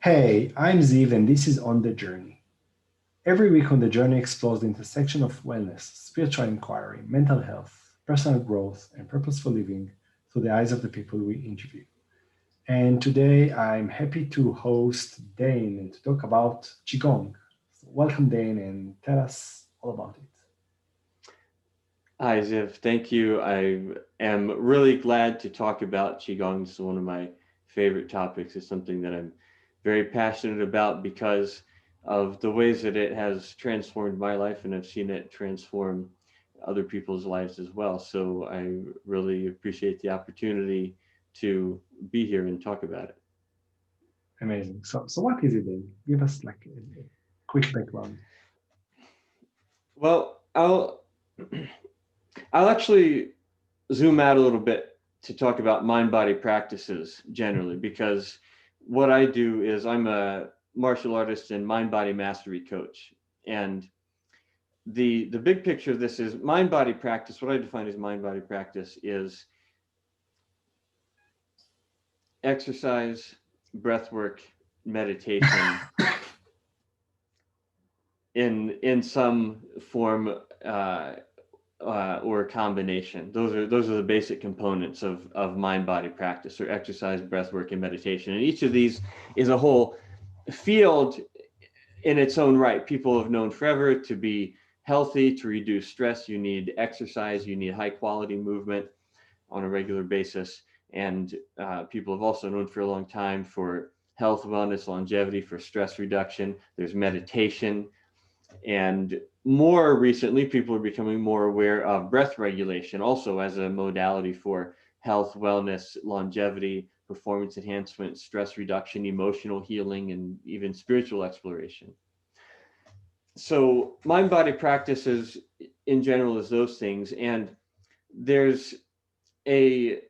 Hey, I'm Ziv, and this is On the Journey. Every week on the journey explores the intersection of wellness, spiritual inquiry, mental health, personal growth, and purposeful living through the eyes of the people we interview. And today I'm happy to host Dane and to talk about Qigong. So welcome, Dane, and tell us all about it. Hi, Ziv. Thank you. I am really glad to talk about Qigong. It's one of my favorite topics. It's something that I'm very passionate about because of the ways that it has transformed my life, and I've seen it transform other people's lives as well. So I really appreciate the opportunity to be here and talk about it. Amazing. So what is it, Dane? Give us like a quick background. Well, I'll actually zoom out a little bit to talk about mind body practices generally, because what I do is I'm a martial artist and mind body mastery coach. And the big picture of this is mind body practice. What I define as mind body practice is exercise, breath work, meditation in some form, or a combination. Those are the basic components of mind body practice, or exercise, breath work, and meditation. And each of these is a whole field in its own right. People have known forever to be healthy, to reduce stress. You need exercise. You need high quality movement on a regular basis. And people have also known for a long time for health, wellness, longevity, for stress reduction. There's meditation, and more recently, people are becoming more aware of breath regulation also as a modality for health, wellness, longevity, performance enhancement, stress reduction, emotional healing, and even spiritual exploration. So, mind body practices in general is those things. And there's a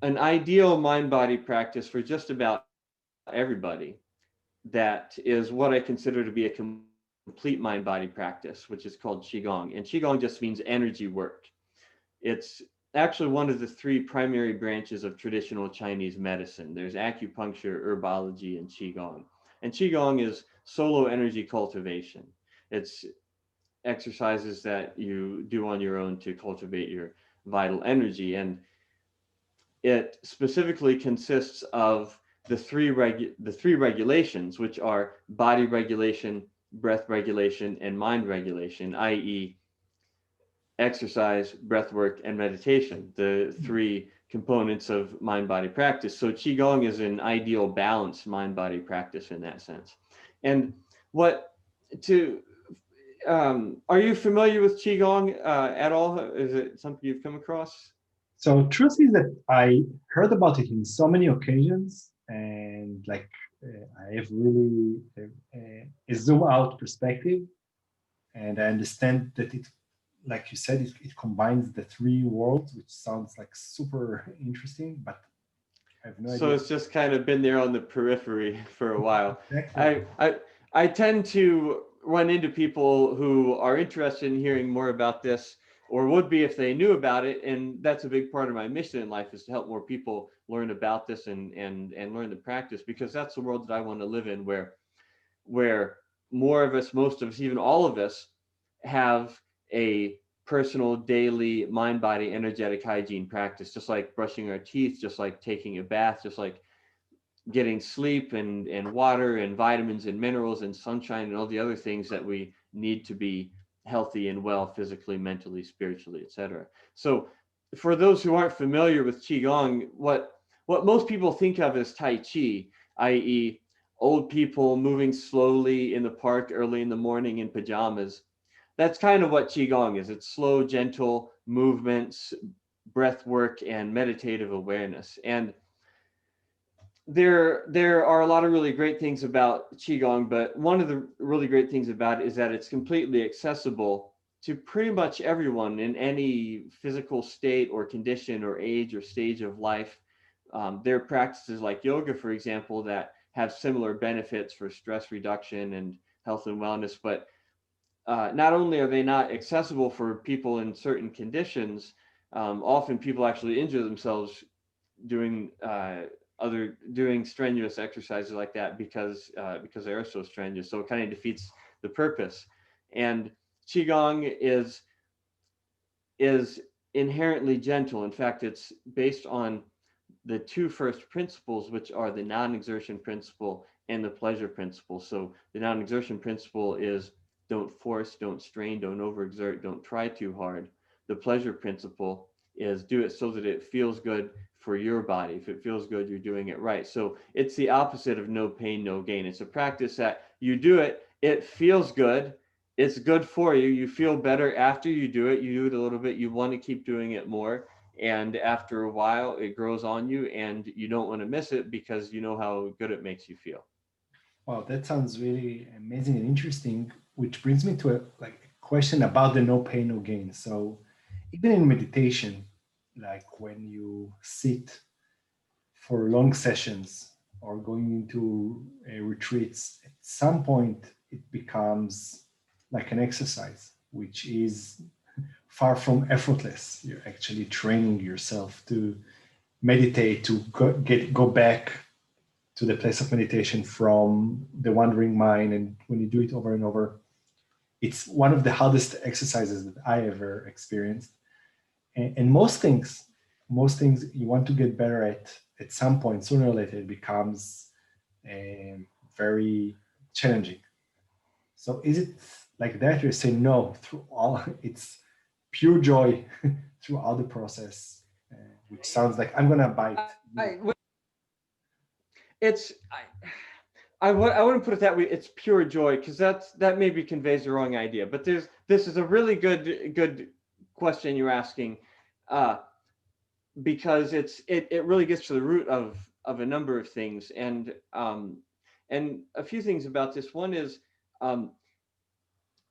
an ideal mind body practice for just about everybody that is what I consider to be a complete mind body practice, which is called Qigong. And Qigong just means energy work. It's actually one of the three primary branches of traditional Chinese medicine. There's acupuncture, herbology, and Qigong. And Qigong is solo energy cultivation. It's exercises that you do on your own to cultivate your vital energy. And it specifically consists of the three regulations, which are body regulation, breath regulation, and mind regulation, i.e., exercise, breath work, and meditation, the three components of mind body practice. So Qigong is an ideal balanced mind body practice in that sense. And what to are you familiar with Qigong at all? Is it something you've come across? So truth is that I heard about it in so many occasions, and I have really a zoom out perspective, and I understand that it, like you said, it combines the three worlds, which sounds like super interesting, but I have no So idea. it's just kind of been there on the periphery for a while. Exactly. I I I tend to run into people who are interested in hearing more about this, or would be if they knew about it, and that's a big part of my mission in life, is to help more people learn about this and learn the practice, because that's the world that I want to live in, where more of us, most of us, even all of us, have a personal daily mind body energetic hygiene practice, just like brushing our teeth, just like taking a bath, just like getting sleep and water and vitamins and minerals and sunshine and all the other things that we need to be healthy and well physically, mentally, spiritually, etc. So for those who aren't familiar with Qigong, what most people think of as Tai Chi, i.e., old people moving slowly in the park early in the morning in pajamas, that's kind of what Qigong is. It's slow, gentle movements, breath work, and meditative awareness. And there are a lot of really great things about Qigong, but one of the really great things about it is that it's completely accessible to pretty much everyone in any physical state or condition or age or stage of life. There are practices like yoga, for example, that have similar benefits for stress reduction and health and wellness, but not only are they not accessible for people in certain conditions, often people actually injure themselves doing doing strenuous exercises like that because they are so strenuous. So it kind of defeats the purpose. And Qigong is inherently gentle. In fact, it's based on the two first principles, which are the non-exertion principle and the pleasure principle. So the non-exertion principle is don't force, don't strain, don't overexert, don't try too hard. The pleasure principle is do it so that it feels good for your body. If it feels good, you're doing it right. So it's the opposite of no pain, no gain. It's a practice that you do it, it feels good, it's good for you, you feel better after you do it, you do it a little bit, you want to keep doing it more. And after a while, it grows on you and you don't want to miss it because you know how good it makes you feel. Wow, that sounds really amazing and interesting, which brings me to a question about the no pain, no gain. So even in meditation, like when you sit for long sessions or going into retreats, at some point it becomes like an exercise, which is far from effortless. You're actually training yourself to meditate, to go back to the place of meditation from the wandering mind. And when you do it over and over, it's one of the hardest exercises that I ever experienced. And most things you want to get better at some point, sooner or later, it becomes very challenging. So is it like that? You're saying no through all, it's pure joy throughout the process, which sounds like I'm going to bite. It's I wouldn't put it that way. It's pure joy, because that maybe conveys the wrong idea. But this is a really good question you're asking, because it really gets to the root of a number of things, and a few things about this. One is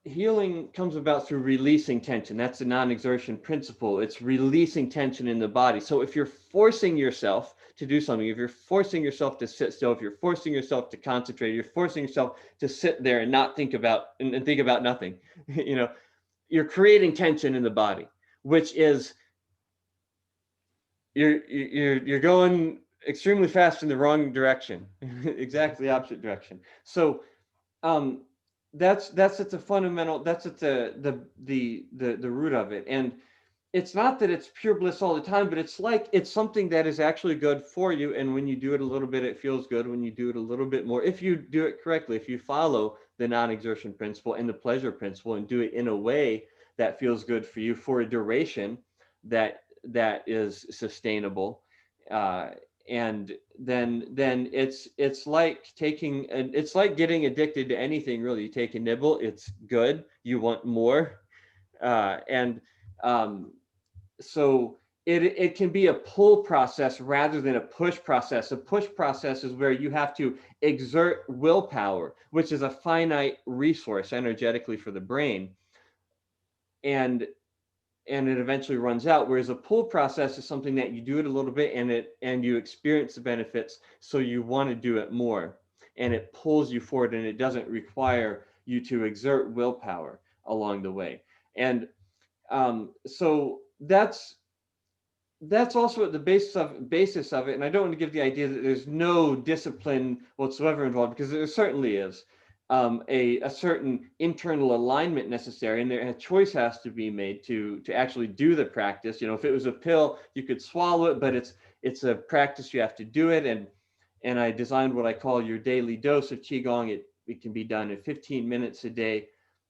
healing comes about through releasing tension. That's the non-exertion principle. It's releasing tension in the body. So if you're forcing yourself to do something, if you're forcing yourself to sit still, if you're forcing yourself to concentrate, you're forcing yourself to sit there and not think about and think about nothing, you're creating tension in the body, which is you're going extremely fast in the wrong direction, exactly the opposite direction. So that's at the fundamental, that's at the root of it. And it's not that it's pure bliss all the time, but it's something that is actually good for you. And when you do it a little bit, it feels good. When you do it a little bit more, if you do it correctly, if you follow the non-exertion principle and the pleasure principle and do it in a way that feels good for you for a duration that is sustainable, and then it's like it's like getting addicted to anything, really. You take a nibble, it's good, you want more, and so it can be a pull process rather than a push process. A push process is where you have to exert willpower, which is a finite resource energetically for the brain, and it eventually runs out. Whereas a pull process is something that you do it a little bit and you experience the benefits, so you want to do it more, and it pulls you forward, and it doesn't require you to exert willpower along the way. And so that's also at the basis of it. And I don't want to give the idea that there's no discipline whatsoever involved, because there certainly is. A certain internal alignment necessary, and a choice has to be made to actually do the practice. If it was a pill, you could swallow it, but it's a practice, you have to do it. And I designed what I call your daily dose of Qigong. It can be done in 15 minutes a day,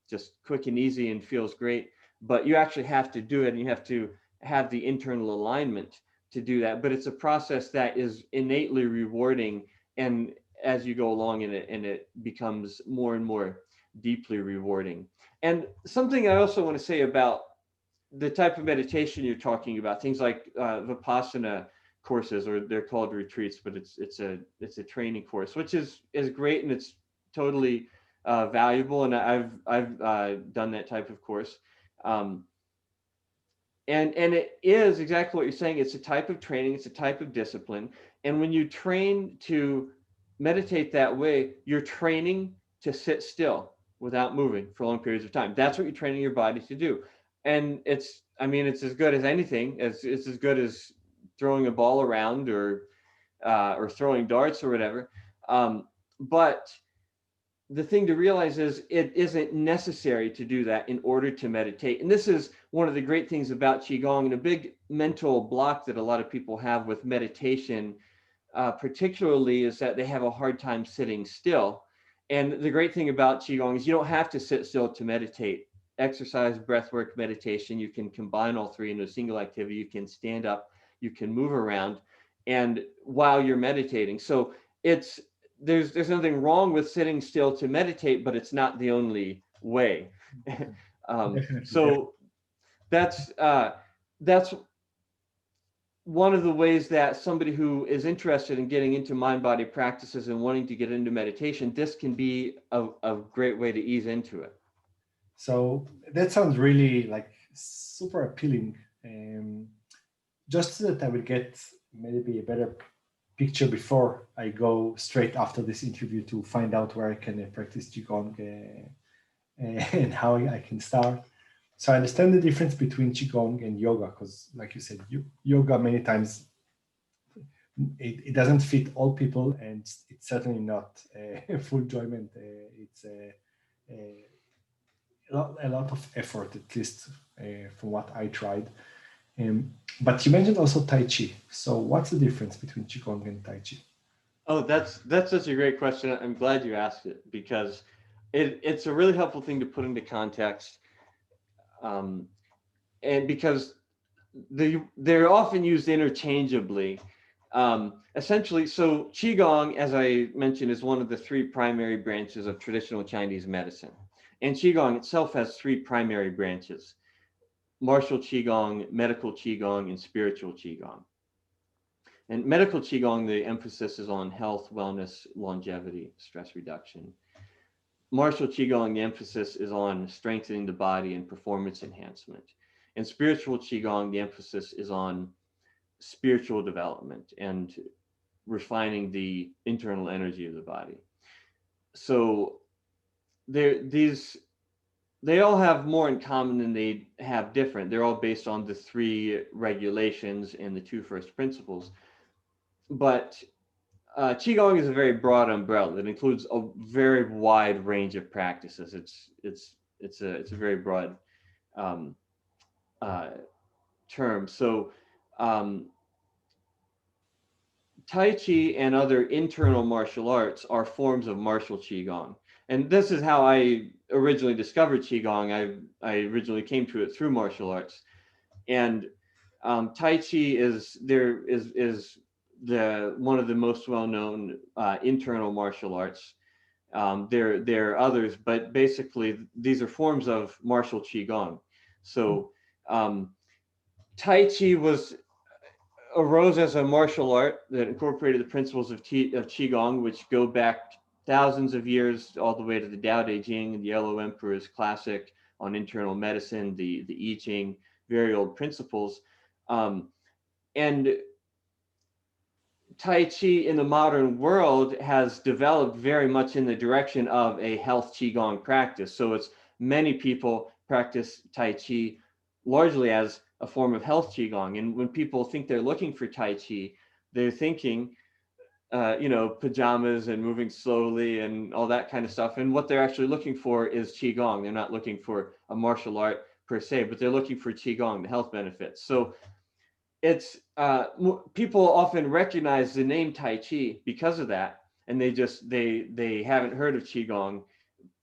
just quick and easy, and feels great. But you actually have to do it, and you have to have the internal alignment to do that. But it's a process that is innately rewarding, and as you go along in it, and it becomes more and more deeply rewarding. And something I also want to say about the type of meditation you're talking about, things like Vipassana courses, or they're called retreats, but it's a training course, which is great, and it's totally valuable. And I've done that type of course. And it is exactly what you're saying. It's a type of training, it's a type of discipline. And when you train to meditate that way, you're training to sit still without moving for long periods of time. That's what you're training your body to do. And it's as good as anything. It's as good as throwing a ball around, or or throwing darts or whatever. But the thing to realize is it isn't necessary to do that in order to meditate. And this is one of the great things about Qigong, and a big mental block that a lot of people have with meditation, particularly, is that they have a hard time sitting still. And the great thing about Qigong is you don't have to sit still to meditate. Exercise, breath work, meditation, you can combine all three into a single activity. You can stand up, you can move around, and while you're meditating. So it's there's nothing wrong with sitting still to meditate, but it's not the only way. Definitely. So that's one of the ways that somebody who is interested in getting into mind-body practices and wanting to get into meditation, this can be a great way to ease into it. So that sounds really like super appealing. Just so that I will get maybe a better picture before I go straight after this interview to find out where I can practice Qigong and how I can start. So I understand the difference between Qigong and yoga, because like you said, yoga many times it doesn't fit all people, and it's certainly not full enjoyment. It's a lot of effort, at least from what I tried. But you mentioned also Tai Chi. So what's the difference between Qigong and Tai Chi? Oh, that's such a great question. I'm glad you asked it, because it's a really helpful thing to put into context. And because they're often used interchangeably. Essentially, so Qigong, as I mentioned, is one of the three primary branches of traditional Chinese medicine. And Qigong itself has three primary branches: martial Qigong, medical Qigong, and spiritual Qigong. And medical Qigong, the emphasis is on health, wellness, longevity, stress reduction. Martial Qigong, the emphasis is on strengthening the body and performance enhancement. And spiritual Qigong, the emphasis is on spiritual development and refining the internal energy of the body. So they all have more in common than they have different. They're all based on the three regulations and the two first principles. But Qigong is a very broad umbrella that includes a very wide range of practices. It's a very broad um, uh, term. So um, Tai Chi and other internal martial arts are forms of martial Qigong. And this is how I originally discovered Qigong. I originally came to it through martial arts. And Tai Chi is the one of the most well-known internal martial arts. There are others, but basically these are forms of martial Qigong. So Tai Chi arose as a martial art that incorporated the principles of Qigong, which go back thousands of years, all the way to the Tao Te Ching, the Yellow Emperor's classic on internal medicine, the I Ching, very old principles. And Tai Chi in the modern world has developed very much in the direction of a health Qigong practice. So it's many people practice Tai Chi largely as a form of health Qigong. And when people think they're looking for Tai Chi, they're thinking, pajamas and moving slowly and all that kind of stuff. And what they're actually looking for is Qigong. They're not looking for a martial art per se, but they're looking for Qigong, the health benefits. So it's people often recognize the name Tai Chi because of that, and they haven't heard of Qigong,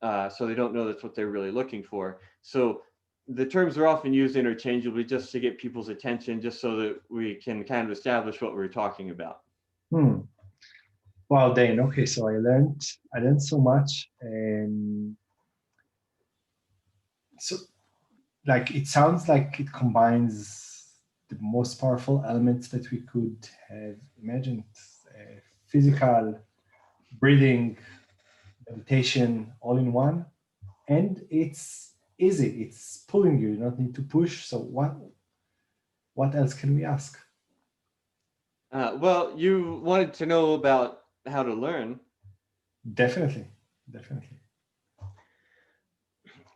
so they don't know that's what they're really looking for. So the terms are often used interchangeably just to get people's attention, just so that we can kind of establish what we're talking about. Wow, Dane. Okay, so I learned so much, and so like it sounds like it combines the most powerful elements that we could have imagined: physical, breathing, meditation, all in one, and it's easy. It's pulling you. You don't need to push. So what else can we ask? Well, you wanted to know about how to learn. Definitely, definitely.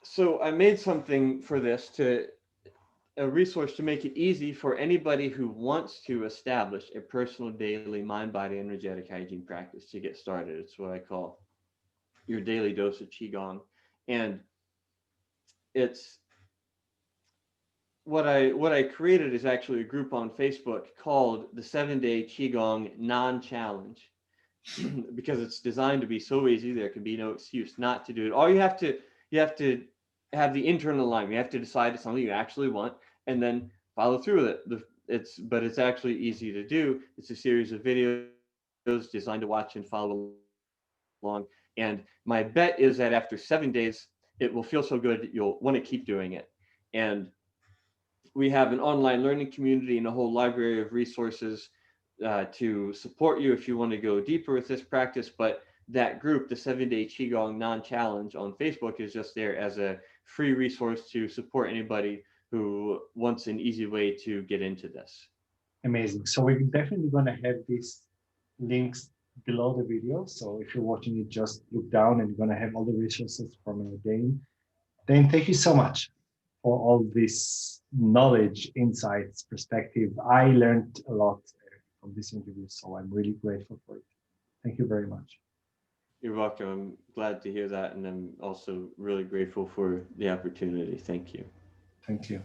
So I made something for this to a resource to make it easy for anybody who wants to establish a personal daily mind body energetic hygiene practice to get started. It's what I call your daily dose of Qigong. And it's what I created is actually a group on Facebook called the 7-Day Qigong Non-Challenge because it's designed to be so easy. There can be no excuse not to do it. All you have to have the internal alignment. You have to decide it's something you actually want and then follow through with it. It's actually easy to do. It's a series of videos designed to watch and follow along. And my bet is that after 7 days, it will feel so good that you'll want to keep doing it. And we have an online learning community and a whole library of resources to support you if you want to go deeper with this practice. But that group, the 7-Day Qigong Non-Challenge on Facebook, is just there as a free resource to support anybody who wants an easy way to get into this. Amazing. So we're definitely going to have these links below the video. So if you're watching it, just look down and you're going to have all the resources from Dane. Dane, thank you so much for all this knowledge, insights, perspective. I learned a lot from this interview, so I'm really grateful for it. Thank you very much. You're welcome. I'm glad to hear that. And I'm also really grateful for the opportunity. Thank you. Thank you.